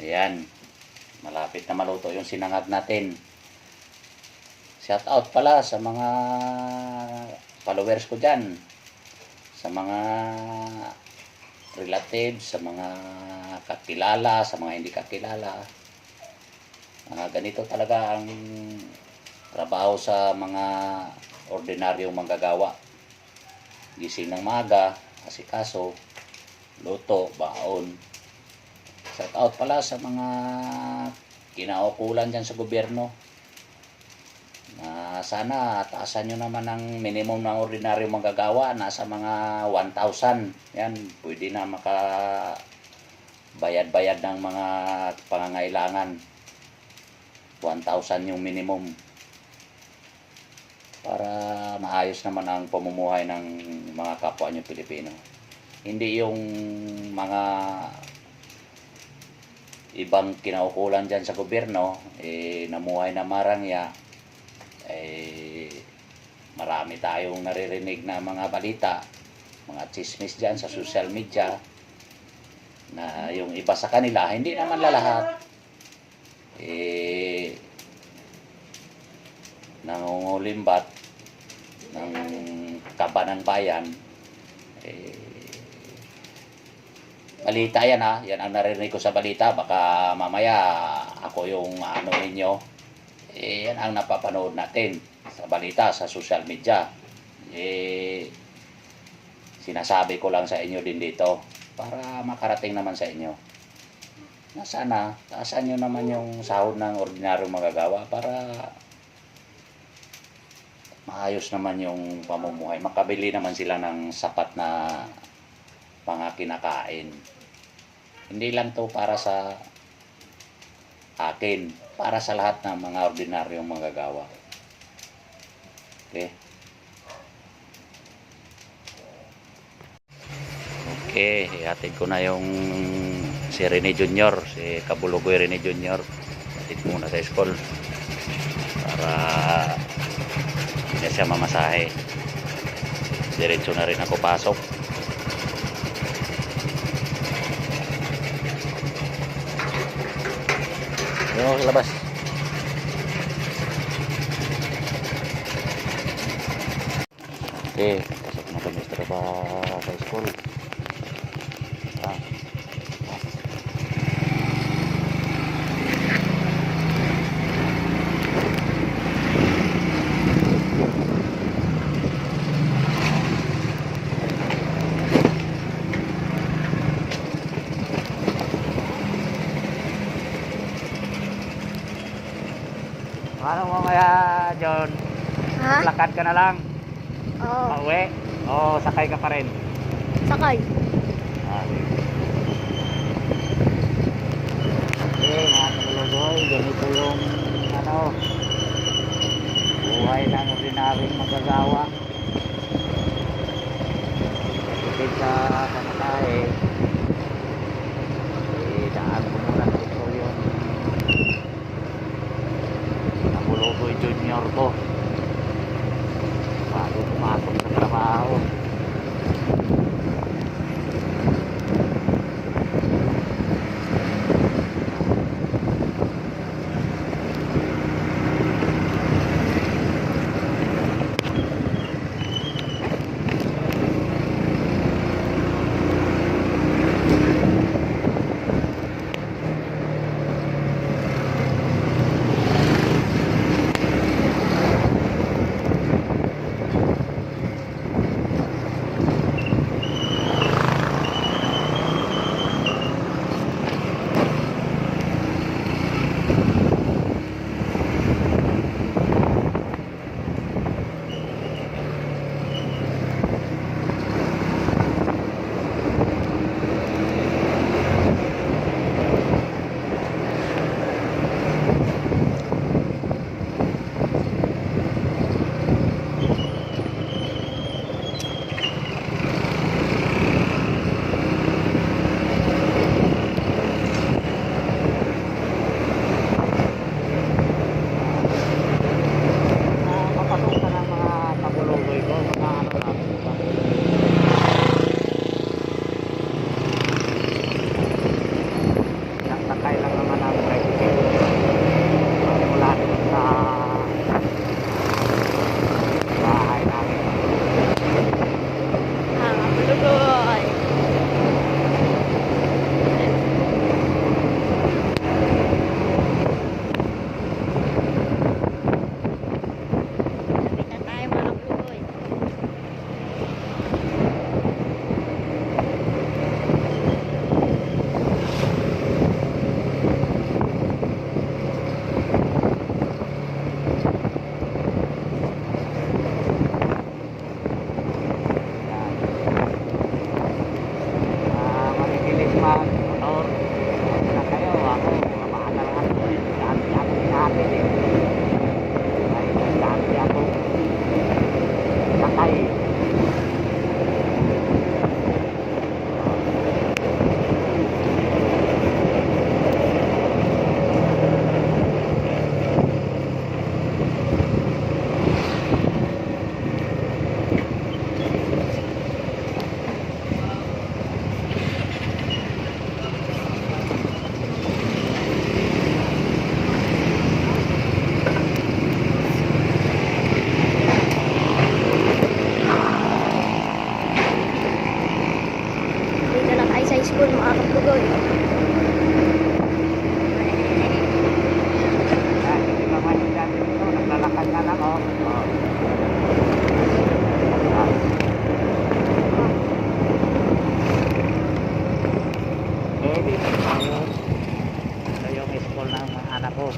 Ayan, malapit na maluto yung sinangag natin. Shout out pala sa mga followers ko dyan, sa mga relatives, sa mga kakilala, sa mga hindi kakilala. Ganito talaga ang trabaho sa mga ordinaryong manggagawa. Gising ng maga, asikaso, luto, baon. Shout out pala sa mga kinaukulan dyan sa gobyerno. Sana taasan nyo naman ang minimum ng ordinaryong manggagawa. Nasa mga 1,000. Yan, pwede na makabayad-bayad ng mga pangangailangan. 1,000 yung minimum. Para maayos naman ang pamumuhay ng mga kapwa nyo Pilipino. Hindi yung mga ibang kinaukulan dyan sa gobyerno, namuhay na marangya. Marami tayong naririnig na mga balita, mga chismis dyan sa social media, na yung iba sa kanila, hindi naman lalahat, nangungulimbat ng kaba ng bayan. Balita yan ha, yan ang narinig ko sa balita. Baka mamaya ako yung ano ninyo. Yan ang napapanood natin sa balita, sa social media. Sinasabi ko lang sa inyo din dito para makarating naman sa inyo. Na sana, taasan nyo naman yung sahod ng ordinaryong magagawa para maayos naman yung pamumuhay. Makabili naman sila ng sapat na mga kinakain. Hindi lang to para sa akin, para sa lahat ng mga ordinaryong manggagawa. Okay? Okay, ihatid ko na yung si Rene Jr., si Kabulugoy Rene Jr. Ihatid ko muna sa school para hindi siya mamasahe. Diretso na rin ako pasok. Yung sa labas. Okay, pasok na kami sa school. Ano mamaya, John? Ha? Lakad ka na lang. Oo. Pauwi? O sakay ka pa rin? Sakay. Okay, mga kabulugoy, ganito yung buhay ng ordinaryong magagawa. Kapit sa pamatahe, daan ko muna dito yung Kabulugoy Junior ko bago pumasok sa trabaho.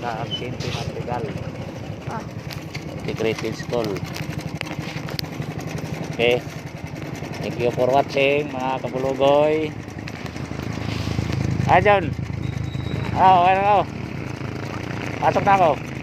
sa Quinto Madrigal. Ah. Integrated School. Okay. Thank you for watching mga kabulugoy. John. Ano? Pasok na ako.